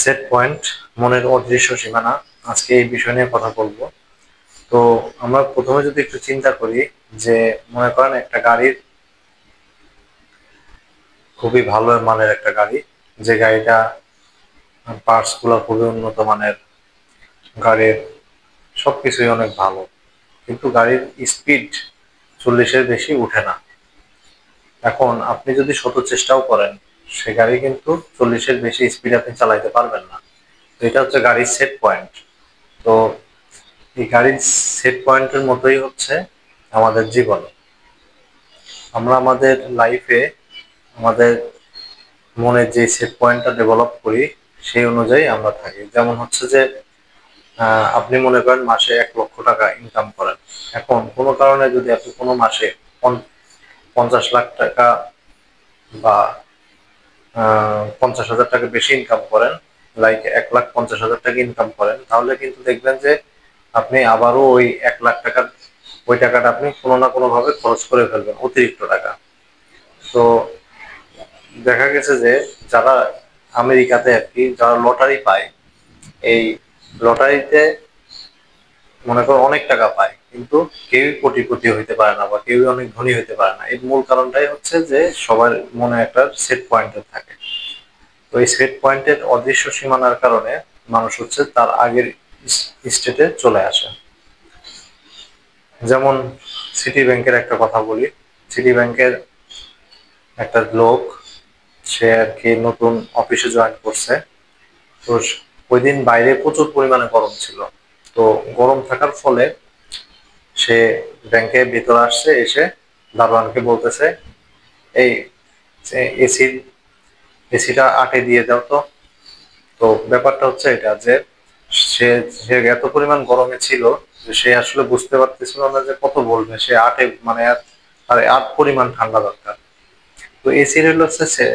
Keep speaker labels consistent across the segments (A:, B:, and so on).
A: Set point, মনের অদৃশ্য সীমানা। আজকে এই বিষয় নিয়ে কথা বলবো। তো আমরা প্রথমে যদি একটু চিন্তা করি যে মনে করেন একটা গাড়ির খুবই ভালো মানের একটা গাড়ি, যে গাড়িটা পার্টস গুলো খুবই উন্নত মানের, গাড়ির সবকিছুই অনেক ভালো, কিন্তু গাড়ির স্পিড 40-এর বেশি উঠে না। এখন আপনি যদি শত চেষ্টাও করেন, সে গাড়ি কিন্তু 40-এর বেশি স্পিড আপনি চালাইতে পারবেন না। তো এটা হচ্ছে গাড়ির সেট পয়েন্ট। তো এই গাড়ির সেট পয়েন্টের মতোই হচ্ছে আমাদের জীবন। আমরা আমাদের লাইফে আমাদের মনের যে সেট পয়েন্টটা ডেভেলপ করি, সেই অনুযায়ী আমরা থাকি। যেমন হচ্ছে যে আপনি মনে করেন মাসে 1 লক্ষ টাকা ইনকাম করেন। এখন কোনো কারণে যদি আপনি কোনো মাসে 50 লাখ টাকা বা 50,000 টাকা বেশি ইনকাম করেন, লাইক 1,50,000 টাকা ইনকাম করেন, তাহলে কিন্তু দেখবেন যে আপনি আবারও ওই 1 লাখ টাকার ওই টাকাটা আপনি কোনো না কোনো ভাবে খরচ করে ফেলবেন, অতিরিক্ত টাকা। তো দেখা গেছে যে যারা আমেরিকাতে আর কি যারা লটারি পায়, এই লটারিতে মনে করো অনেক টাকা পায়, কিন্তু কেউই কোটিপতি হইতে পারে না বা কেউই অনেক ধনী হইতে পারে না। এর মূল কারণটাই হচ্ছে যে সবার মনে একটা সেট পয়েন্ট থাকে। তো এই সেট পয়েন্টের অদৃশ্য সীমানার কারণে মানুষ হচ্ছে তার আগের স্টেটে চলে আসে। যেমন সিটি ব্যাংকের একটা কথা বলি। সিটি ব্যাংকের একটা লোক, সে আর কি নতুন অফিসে জয়েন করছে। তো ওই দিন বাইরে প্রচুর পরিমাণে গরম ছিল। তো গরম থাকার ফলে সে ব্যাংকের ভিতরে আসছে, এসে দারোয়ানকে বলতেছে, এই এসির এসিটা আটে দিয়ে দাও তো। তো ব্যাপারটা হচ্ছে এটা যে সে সে এত পরিমাণ গরমে ছিল যে সে আসলে বুঝতে পারতেছিল না যে কত বলবে, সে আটে মানে আর 8 পরিমাণ ঠান্ডা দরকার। তো এসির হলো হচ্ছে সে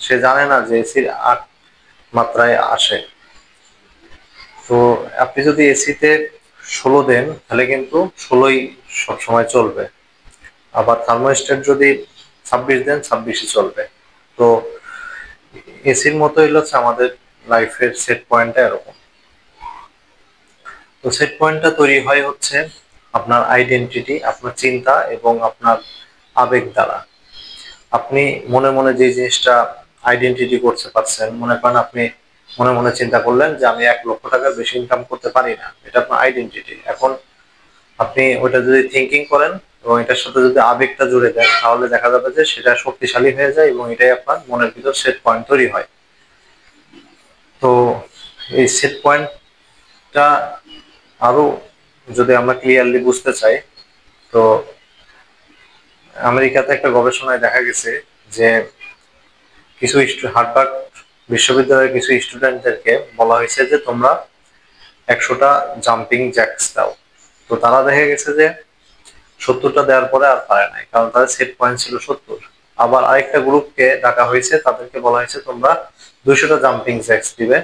A: সে জানে না যে এসির 8 মাত্রায় আসে। তো আপনি যদি এসিতে 16 দেন, তাহলে কিন্তু 16ই সবসময় চলবে। আবার থার্মোস্ট্যাট যদি 26 দেন, 26ই চলবে। তো এসির মতো হলো হচ্ছে আমাদের লাইফের সেট পয়েন্টটা এরকম। তো সেট পয়েন্টটা তৈরি হয় হচ্ছে আপনার আইডেন্টিটি, আপনার চিন্তা এবং আপনার আবেগ দ্বারা। আপনি মনে মনে যে জিনিসটা আইডেন্টিটি করতে পারছেন, মনে করেন আপনি মনে মনে চিন্তা করলেন যে আমি 1 লক্ষ টাকার বেশি ইনকাম করতে পারি না, এটা আপনার আইডেন্টিটি। এখন আপনি ওইটা যদি থিঙ্কিং করেন এবং এটার সাথে যদি আবেগটা জুড়ে দেন, তাহলে দেখা যাবে যে সেটা শক্তিশালী হয়ে যায় এবং এটাই আপনার মনের ভিতর সেট পয়েন্ট তৈরি হয়। তো এই সেট পয়েন্টটা আরো যদি আমরা ক্লিয়ারলি বুঝতে চাই, তো আমেরিকাতে একটা গবেষণায় দেখা গেছে যে কিছু হার্ভার্ড বিশ্ববিদ্যালয়ের কিছু স্টুডেন্টদেরকে বলা হয়েছে যে তোমরা 100টা জাম্পিং জ্যাকস দাও। তো তারা দেখা গেছে যে 70টা দেওয়ার পরে আর পারে নাই, কারণ তাদের সেট পয়েন্ট ছিল 70। আবার আরেকটা গ্রুপকে ডাকা হয়েছে, তাদেরকে বলা হয়েছে তোমরা 200টা জাম্পিং জ্যাকস দিবে।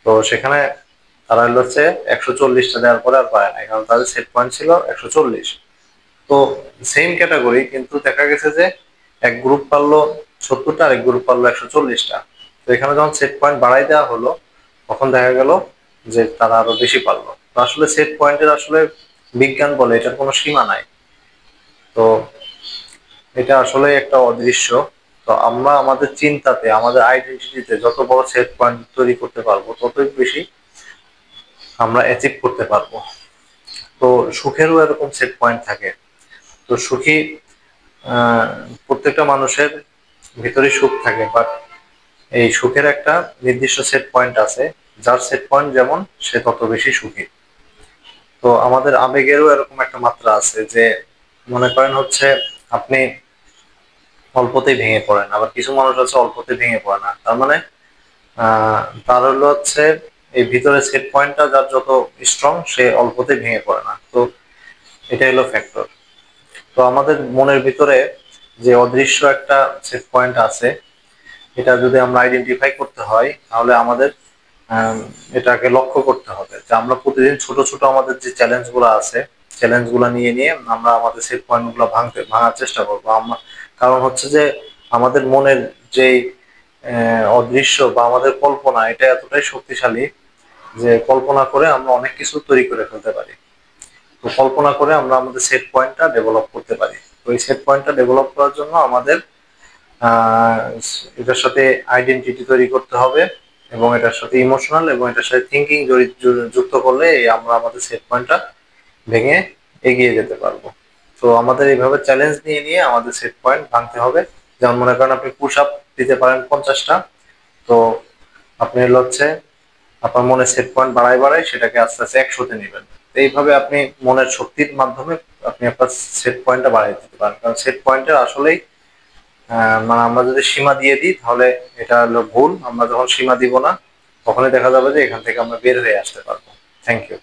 A: তো সেখানে তারা হলো হচ্ছে 140টা দেওয়ার পরে আর পারে নাই, কারণ তাদের সেট পয়েন্ট ছিল 140। তো সেম ক্যাটাগরি, কিন্তু দেখা গেছে যে এক গ্রুপ পারলো 70টা, আর এক গ্রুপ পারলো 140টা। তো এখানে যখন সেট পয়েন্ট বাড়াই দেওয়া হলো, তখন দেখা গেল যে তারা আরো বেশি পারলো। তো আসলে সেট পয়েন্টের আসলে বিজ্ঞান বলে এটার কোনো সীমা নাই। তো এটা আসলে একটা অদৃশ্য। তো আমরা আমাদের চিন্তাতে, আমাদের আইডেন্টিটিতে যত বড় সেট পয়েন্ট তৈরি করতে পারবো, ততই বেশি আমরা অ্যাচিভ করতে পারবো। তো সুখেরও এরকম সেট পয়েন্ট থাকে। তো সুখী আহ প্রত্যেকটা মানুষের ভিতরে সুখ থাকে, বাট এই সুখের একটা নির্দিষ্ট সেট পয়েন্ট আছে। যার সেট পয়েন্ট যেমন, সে তত বেশি সুখী। তো আমাদের আবেগেরও এরকম একটা মাত্রা আছে যে মনে করেন হচ্ছে আপনি অল্পতেই ভেঙে পড়েন, আবার কিছু মানুষ আছে অল্পতে ভেঙে পড়ে না। তার মানে আহ তার হলো হচ্ছে এই ভিতরে সেট পয়েন্টটা যার যত স্ট্রং, সে অল্পতে ভেঙে পড়ে না। তো এটা হলো ফ্যাক্টর। তো আমাদের মনের ভিতরে যে অদৃশ্য একটা সেট পয়েন্ট আছে, এটা যদি আমরা আইডেন্টিফাই করতে হয়, তাহলে আমাদের এটাকে লক্ষ্য করতে হবে যে আমরা প্রতিদিন ছোট ছোট আমাদের যে চ্যালেঞ্জ গুলো আছে, চ্যালেঞ্জ গুলো নিয়ে নিয়ে আমরা আমাদের সেট পয়েন্ট গুলো ভাঙার চেষ্টা করবো আমরা। কারণ হচ্ছে যে আমাদের মনের যেই অদৃশ্য বা আমাদের কল্পনা এটা এতটাই শক্তিশালী যে কল্পনা করে আমরা অনেক কিছু তৈরি করে ফেলতে পারি। তো কল্পনা করে আমরা আমাদের সেট পয়েন্টটা ডেভেলপ করতে পারি। তো এই সেট পয়েন্টটা ডেভেলপ করার জন্য আমাদের আহ, এটার সাথে আইডেন্টিটি তৈরি করতে হবে এবং এটার সাথে ইমোশনাল এবং এটার সাথে থিঙ্কিং যুক্ত করলে আমরা আমাদের সেট পয়েন্টটা ভেঙে এগিয়ে যেতে পারবো। তো আমাদের এইভাবে চ্যালেঞ্জ নিয়ে নিয়ে আমাদের সেট পয়েন্ট ভাঙতে হবে। যেমন মনে করেন আপনি পুশ আপ দিতে পারেন 50টা, তো আপনি হচ্ছে আপনার মনে সেট পয়েন্ট বাড়ায় বাড়ায় সেটাকে আস্তে আস্তে 100-তে নেবেন। তো এইভাবে আপনি মনের শক্তির মাধ্যমে আপনি আপনার সেট পয়েন্টটা বাড়াই দিতে পারেন, কারণ সেট পয়েন্টের আসলেই মানে আমরা যদি সীমা দিয়ে দিই তাহলে এটা হলো ভুল। আমরা যখন সীমা দিব না তখনই দেখা যাবে যে এখান থেকে আমরা বের হয়ে আসতে পারবো। Thank you.